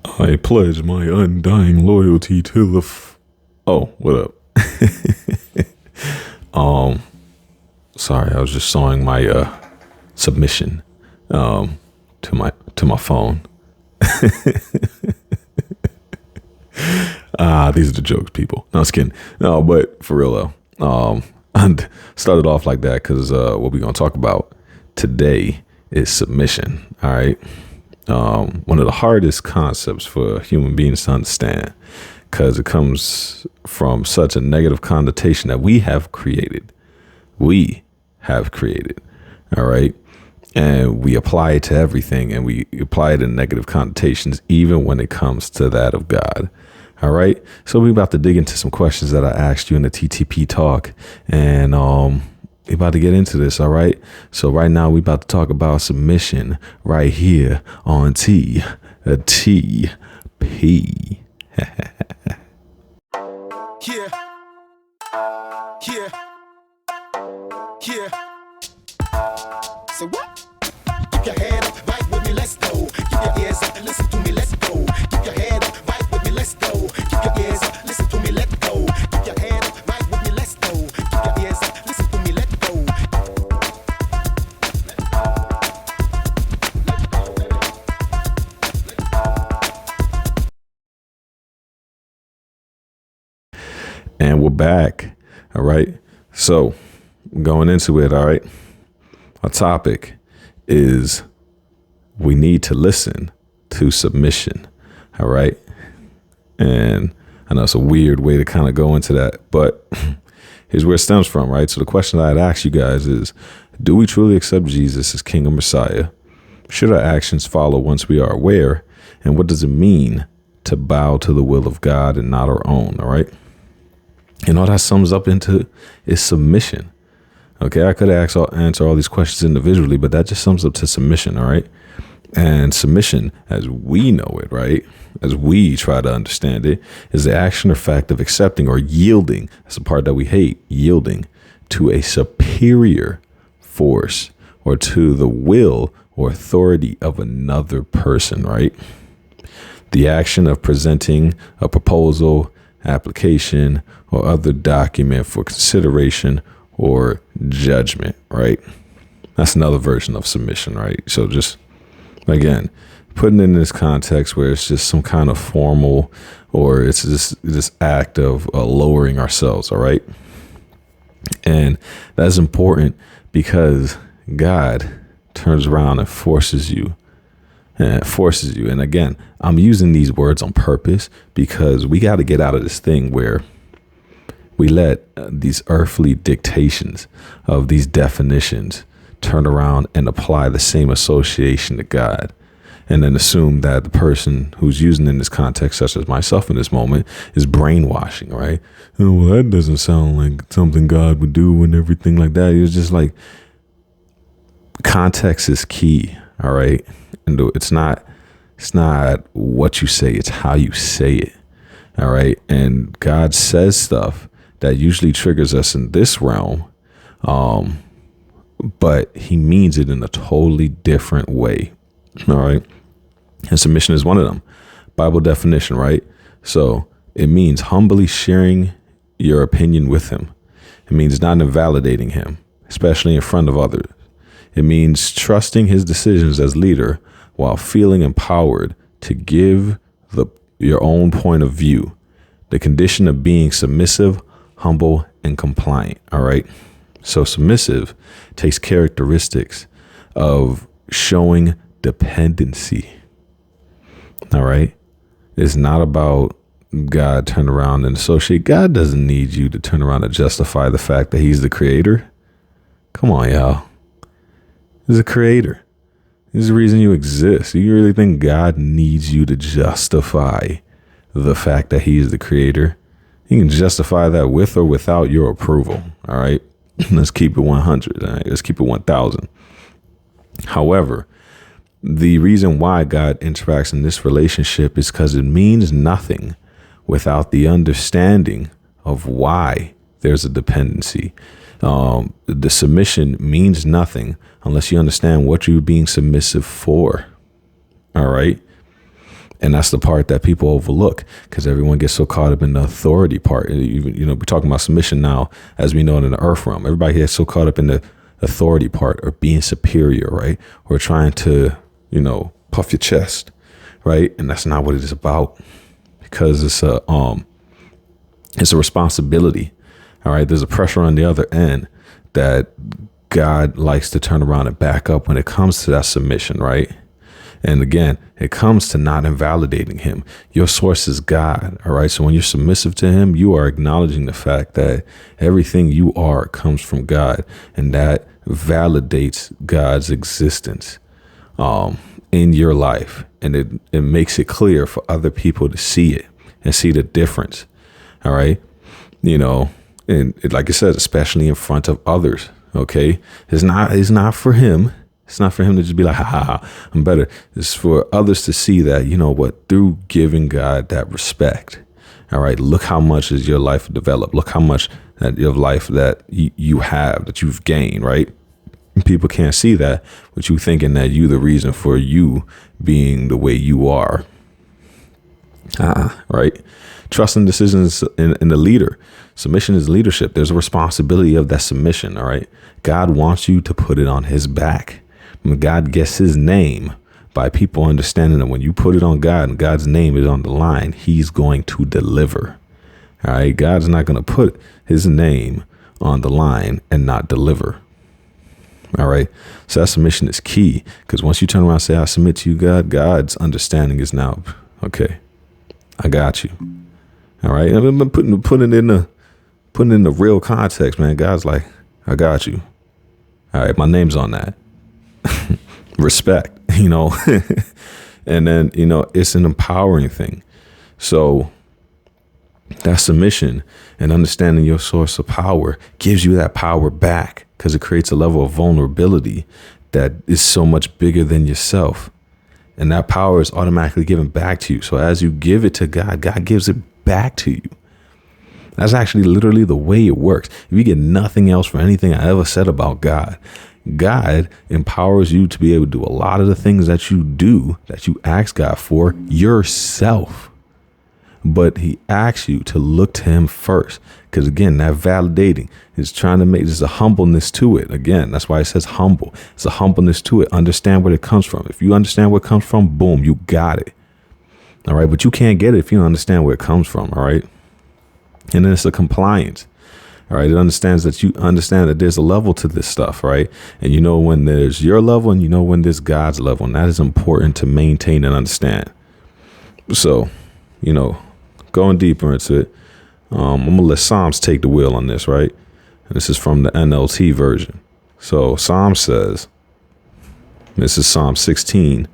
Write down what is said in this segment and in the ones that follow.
I pledge my undying loyalty to the Oh, what up? um, sorry, I was just showing my submission to my phone. These are the jokes, people. No, just kidding. No, but for real though. I started off like that because what we're gonna talk about today is submission. All right. One of the hardest concepts for human beings to understand because it comes from such a negative connotation that we have created. We have created. All right. And we apply it to everything, and we apply it in negative connotations, even when it comes to that of God. All right. So we're about to dig into some questions that I asked you in the TTP talk, and we about to get into this. All right. So right now we about to talk about submission right here on TTP. Yeah. Yeah. Yeah. So what? Keep your head up, right with me, let's go. Keep your ears up and listen to me, let's go. Keep your head up, right with me, let's go. Keep your ears up, listen to me, let's go. Keep your head up, right with me, let's go. Keep your ears up, listen to me, let's go. And we're back. All right. So going into it. All right. Our topic is we need to listen to submission. All right. And I know it's a weird way to kind of go into that, but here's where it stems from. Right. So the question I'd ask you guys is, do we truly accept Jesus as King and Messiah? Should our actions follow once we are aware? And what does it mean to bow to the will of God and not our own? All right. And all that sums up into is submission. Okay, I could answer all these questions individually, but that just sums up to submission, all right? And submission, as we know it, right, as we try to understand it, is the action or fact of accepting or yielding. That's the part that we hate, yielding to a superior force or to the will or authority of another person, right? The action of presenting a proposal, application, or other document for consideration or judgment, right? That's another version of submission, right? So just, again, putting it in this context where it's just some kind of formal, or it's this act of lowering ourselves, all right? And that's important because God turns around and forces you. And again, I'm using these words on purpose because we got to get out of this thing where we let these earthly dictations of these definitions turn around and apply the same association to God, and then assume that the person who's using in this context, such as myself in this moment, is brainwashing, right? Oh, well, that doesn't sound like something God would do and everything like that. It's just like context is key, all right? And it's not what you say, it's how you say it, all right? And God says stuff that usually triggers us in this realm, but he means it in a totally different way, all right? And submission is one of them. Bible definition, right? So it means humbly sharing your opinion with him. It means not invalidating him, especially in front of others. It means trusting his decisions as leader while feeling empowered to give your own point of view. The condition of being submissive, humble, and compliant. All right. So submissive takes characteristics of showing dependency. All right. It's not about God turn around and associate. God doesn't need you to turn around and justify the fact that he's the creator. Come on, y'all. He's the creator. He's the reason you exist. You really think God needs you to justify the fact that he is the creator? He can justify that with or without your approval. All right. Let's keep it 100. All right? Let's keep it 1,000. However, the reason why God interacts in this relationship is because it means nothing without the understanding of why there's a dependency. The submission means nothing unless you understand what you're being submissive for. All right. And that's the part that people overlook, because everyone gets so caught up in the authority part. Even, we're talking about submission now, as we know it in the earth realm. Everybody gets so caught up in the authority part, or being superior, right? Or trying to, puff your chest, right? And that's not what it is about, because it's a responsibility. All right. There's a pressure on the other end that God likes to turn around and back up when it comes to that submission, right? And again, it comes to not invalidating him. Your source is God. All right. So when you're submissive to him, you are acknowledging the fact that everything you are comes from God, and that validates God's existence in your life. And it makes it clear for other people to see it and see the difference. All right. And like I said, especially in front of others. OK, it's not for him. It's not for him to just be like, ha, I'm better. It's for others to see that, through giving God that respect. All right. Look how much is your life developed. Look how much that your life that you have, that you've gained. Right. And people can't see that, but you thinking that you the reason for you being the way you are. Right. Trust and decisions in the leader. Submission is leadership. There's a responsibility of that submission. All right. God wants you to put it on his back. When God gets his name by people understanding that when you put it on God and God's name is on the line, he's going to deliver. All right. God's not going to put his name on the line and not deliver. All right. So that submission is key, because once you turn around and say, I submit to you, God, God's understanding is now, okay, I got you. All right. I'm putting in the real context, man. God's like, I got you. All right. My name's on that. Respect, and then, it's an empowering thing. So that submission and understanding your source of power gives you that power back, because it creates a level of vulnerability that is so much bigger than yourself. And that power is automatically given back to you. So as you give it to God, God gives it back to you. That's actually literally the way it works. If you get nothing else for anything I ever said about God, God empowers you to be able to do a lot of the things that you do, that you ask God for yourself. But he asks you to look to him first. Because again, that validating is trying to make, there's a humbleness to it. Again, that's why it says humble. It's a humbleness to it. Understand where it comes from. If you understand where it comes from, boom, you got it. All right. But you can't get it if you don't understand where it comes from. All right. And then it's a compliance. All right. It understands that you understand that there's a level to this stuff. Right. And when there's your level and when there's God's level. And that is important to maintain and understand. So, going deeper into it, I'm going to let Psalms take the wheel on this. Right. And this is from the NLT version. So Psalm says, this is Psalm 16,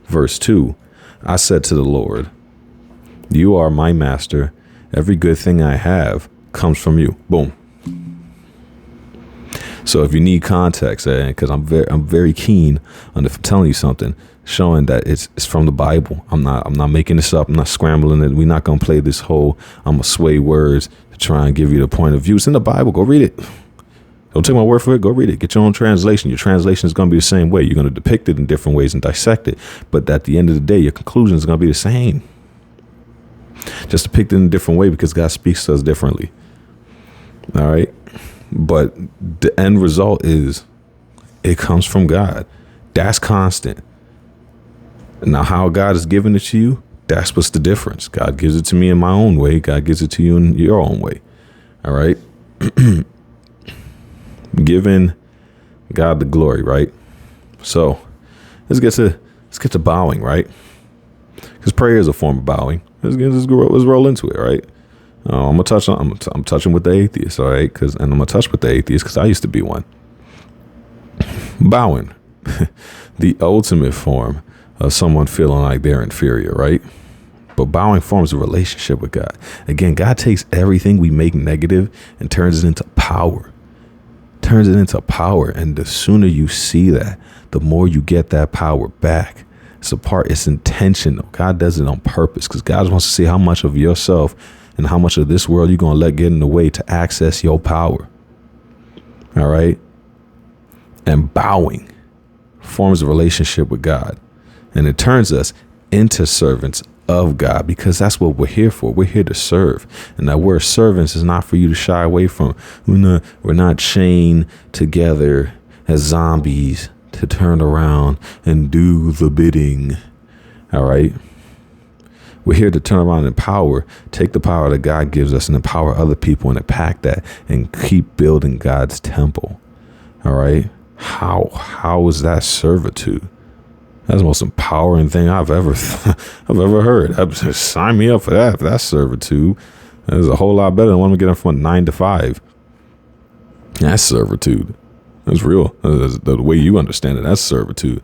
verse 2. I said to the Lord, you are my master. Every good thing I have comes from you. Boom. So if you need context, because I'm very keen on telling you something, showing that it's from the Bible. I'm not making this up. I'm not scrambling it. We're not going to play this whole, I'm going to sway words to try and give you the point of view. It's in the Bible. Go read it. Don't take my word for it. Go read it. Get your own translation. Your translation is going to be the same way. You're going to depict it in different ways and dissect it. But at the end of the day, your conclusion is going to be the same. Just depict it in a different way, because God speaks to us differently. All right. But the end result is it comes from God. That's constant. Now, how God has given it to you, that's what's the difference. God gives it to me in my own way. God gives it to you in your own way. All right. Giving God the glory. Right. So let's get to bowing. Right. Because prayer is a form of bowing. Let's roll into it. Right. I'm touching with the atheists. All right. And I'm going to touch with the atheists because I used to be one. Bowing, the ultimate form of someone feeling like they're inferior. Right. But bowing forms a relationship with God. Again, God takes everything we make negative and turns it into power. And the sooner you see that, the more you get that power back. It's intentional. God does it on purpose, because God wants to see how much of yourself and how much of this world you're going to let get in the way to access your power. All right. And bowing forms a relationship with God, and it turns us into servants of God, because that's what we're here for. We're here to serve. And that word servants is not for you to shy away from. We're not chained together as zombies to turn around and do the bidding. All right. We're here to turn around and empower, take the power that God gives us and empower other people and impact that and keep building God's temple. All right. How is that servitude? That's the most empowering thing I've ever heard. Sign me up for that. If that's servitude, that's a whole lot better than when we get up from a 9 to 5. That's servitude. That's real. That's the way you understand it. That's servitude.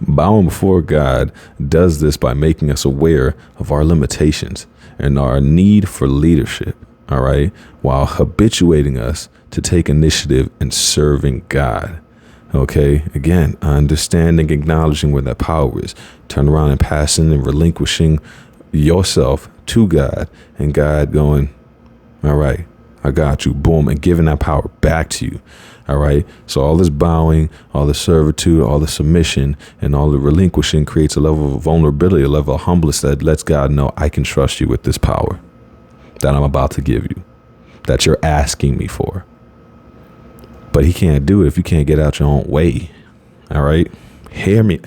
Bowing before God does this by making us aware of our limitations and our need for leadership. All right. While habituating us to take initiative in serving God. Okay. Again, understanding, acknowledging where that power is. Turn around and passing and relinquishing yourself to God, and God going, all right, I got you. Boom. And giving that power back to you. All right. So all this bowing, all the servitude, all the submission, and all the relinquishing creates a level of vulnerability, a level of humbleness that lets God know I can trust you with this power that I'm about to give you, that you're asking me for. But he can't do it if you can't get out your own way. All right. Hear me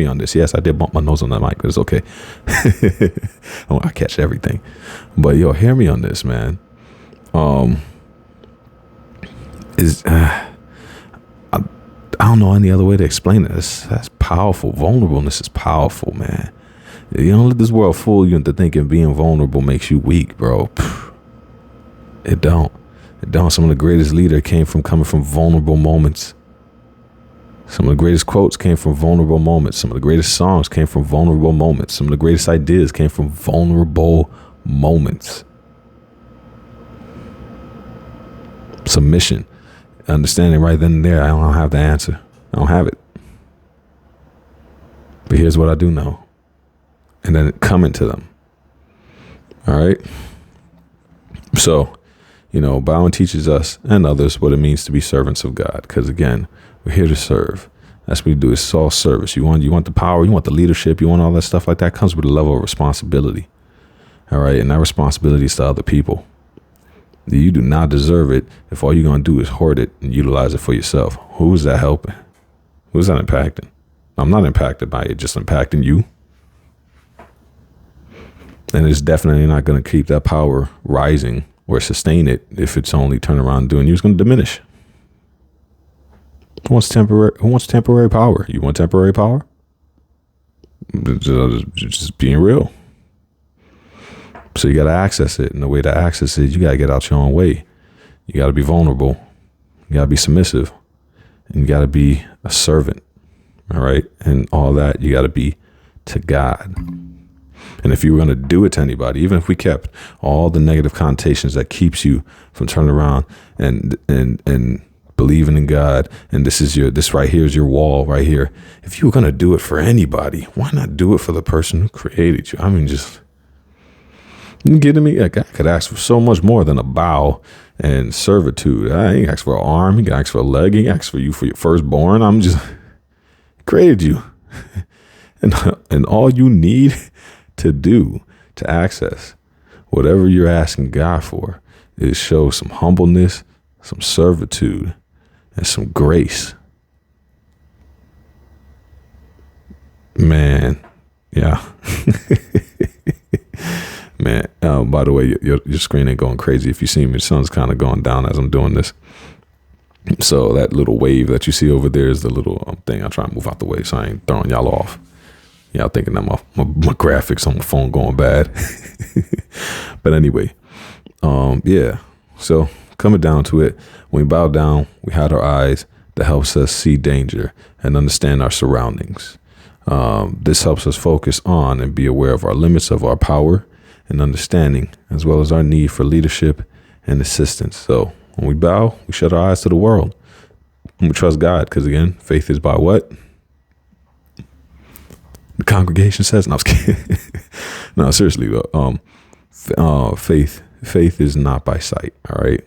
on this. Yes, I did bump my nose on that mic, but it's okay. I catch everything. But hear me on this, man. I don't know any other way to explain it. That's powerful. Vulnerableness is powerful, man. You don't let this world fool you into thinking being vulnerable makes you weak, bro. It don't. Some of the greatest leaders coming from vulnerable moments. Some of the greatest quotes came from vulnerable moments. Some of the greatest songs came from vulnerable moments. Some of the greatest ideas came from vulnerable moments. Submission. Understanding right then and there, I don't have the answer. I don't have it. But here's what I do know. And then coming to them. All right. So, bowing teaches us and others what it means to be servants of God. Because again, we're here to serve. That's what we do. It's all service. You want the power, you want the leadership, you want all that stuff like that comes with a level of responsibility. All right. And that responsibility is to other people. You do not deserve it if all you're going to do is hoard it and utilize it for yourself. Who is that helping? Who is that impacting? I'm not impacted by it, just impacting you. And it's definitely not going to keep that power rising or sustain it if it's only turn around doing you. It's going to diminish. Who wants temporary power? You want temporary power? Just being real. So you got to access it. And the way to access it, you got to get out your own way. You got to be vulnerable. You got to be submissive. And you got to be a servant. All right. And all that, you got to be to God. And if you were going to do it to anybody, even if we kept all the negative connotations that keeps you from turning around and believing in God, and this right here is your wall right here. If you were going to do it for anybody, why not do it for the person who created you? I mean, you kidding me? Like, I could ask for so much more than a bow and servitude. I ain't ask for an arm. He can ask for a leg. He can ask for you for your firstborn. I'm just created you. and all you need to do to access whatever you're asking God for is show some humbleness, some servitude, and some grace. Man, yeah. Man, by the way, your screen ain't going crazy. If you see me, the sun's kind of going down as I'm doing this. So that little wave that you see over there is the little thing. I try to move out the way so I ain't throwing y'all off. Y'all thinking that my graphics on my phone going bad. But anyway, yeah. So coming down to it, when we bow down, we hide our eyes. That helps us see danger and understand our surroundings. This helps us focus on and be aware of our limits of our power and understanding, as well as our need for leadership and assistance. So when we bow, we shut our eyes to the world. And we trust God, because again, faith is by what? The congregation says. No, I was kidding. No, seriously though. Faith is not by sight. All right.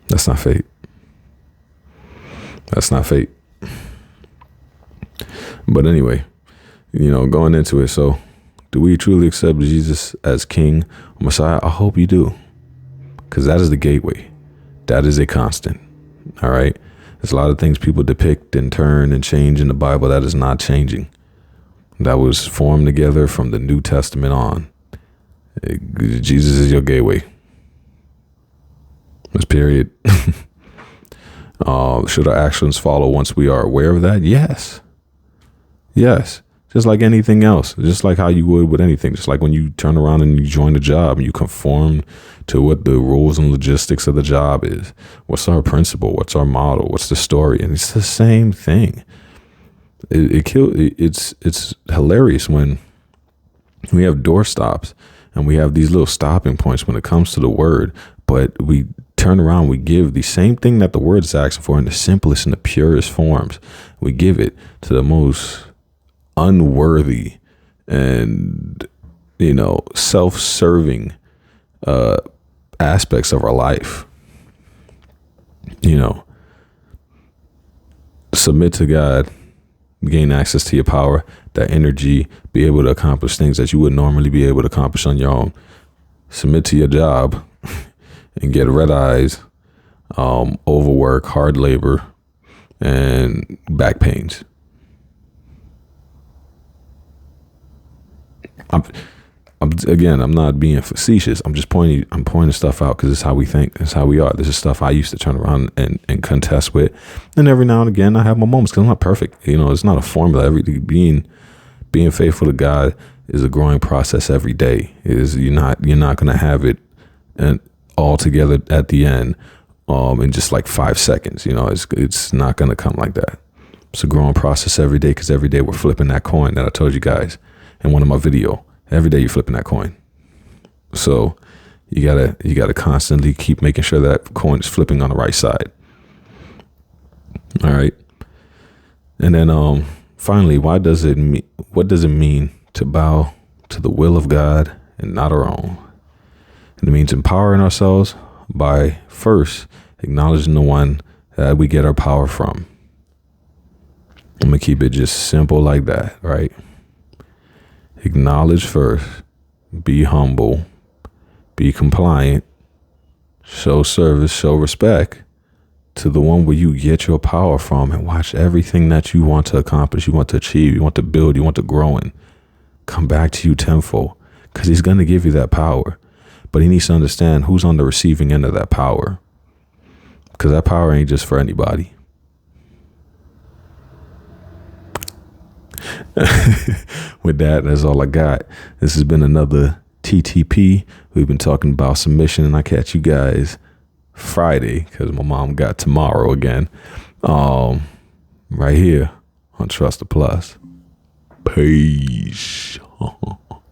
That's not faith. That's not faith. But anyway, going into it. So do we truly accept Jesus as King or Messiah? I hope you do, because that is the gateway. That is a constant. All right. There's a lot of things people depict and turn and change in the Bible that is not changing. That was formed together from the New Testament on. Jesus is your gateway. That's period. Should our actions follow once we are aware of that? Yes. Just like anything else, just like how you would with anything, just like when you turn around and you join a job and you conform to what the rules and logistics of the job is. What's our principle? What's our model? What's the story? And it's the same thing. It's hilarious when we have doorstops and we have these little stopping points when it comes to the word, but we turn around, we give the same thing that the word is asking for in the simplest and the purest forms. We give it to the most unworthy and self-serving aspects of our life. Submit to God, gain access to your power, that energy, be able to accomplish things that you would normally be able to accomplish on your own. Submit to your job and get red eyes, overwork, hard labor, and back pains. I'm not being facetious. I'm pointing stuff out because it's how we think. It's how we are. This is stuff I used to turn around and contest with. And every now and again, I have my moments because I'm not perfect. It's not a formula. Being faithful to God is a growing process every day. You're not going to have it and all together at the end in just like 5 seconds. It's not going to come like that. It's a growing process every day because every day we're flipping that coin that I told you guys in one of my video. Every day you're flipping that coin. So you gotta constantly keep making sure that coin is flipping on the right side. All right. And then finally, what does it mean to bow to the will of God and not our own? It means empowering ourselves by first acknowledging the one that we get our power from. I'm gonna keep it just simple like that, right? Acknowledge first, be humble, be compliant, show service, show respect to the one where you get your power from, and watch everything that you want to accomplish, you want to achieve, you want to build, you want to grow in, come back to you tenfold, because he's going to give you that power. But he needs to understand who's on the receiving end of that power, because that power ain't just for anybody. With that, that's all I got. This has been another TTP. We've been talking about submission, and I catch you guys Friday because my mom got tomorrow again. Right here on Trust the Plus. Peace.